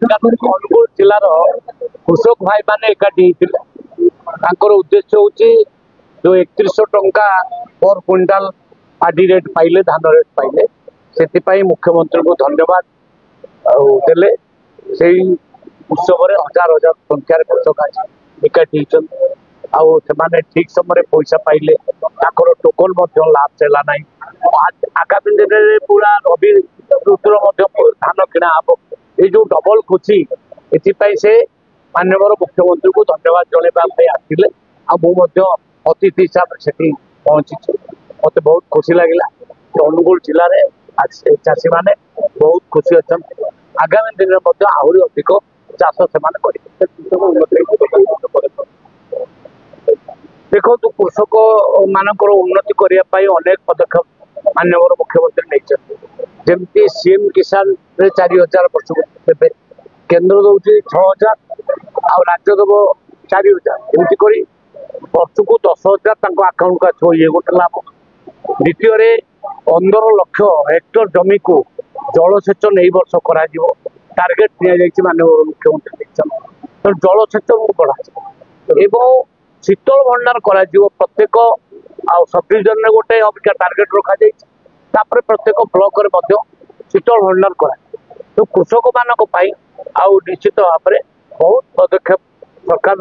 अनुगुल जिलार कृषक भाई माने एकाठी उद्देश्य हूँ जो 3100 टंका पर क्विंटाल पार्टी रेट पाइले धान रेट पाइले से मुख्यमंत्री को धन्यवाद देले से उत्सव हजार हजार संख्यार कृषक आज एकाठी होती ठीक समय पैसा पाइले टोकन लाभ चला ना आगामी दिन में पूरा रवि ऋतुर धान किणा हम ये जो डबल खुशी से माननीय मुख्यमंत्री को धन्यवाद जनवाई आसते अतिथि हिसाब से पहुंची मत बहुत खुशी लगे अनुगुल जिले में चाषी मैंने बहुत खुशी अच्छा आगामी दिन में आहरी अधिक चाष से देखो कृषक मानकर उन्नति करने अनेक पदक्षेप माननीय मुख्यमंत्री नहीं जमती सीएम किसान 4000 वर्ष देते केन्द्र दौर 6000 आ राज्य देव 4000 एमती कर वर्ष को 10,000 आकाउंट को आसो ये गोटे लाभ द्वितीय 15 लाख हेक्टर जमी को जलसेचन यही वर्ष करा टार्गेट दिया माननीय मुख्यमंत्री तो जलसेचन को बढ़ा शीतल भंडार करा प्रत्येक सब डिविजन में गोटे अबिका टार्गेट रखा जापर प्रत्येक ब्लॉक रे शीतल भंडार करा तो कृषक मान निश्चित भाव में बहुत पदक्षेप सरकार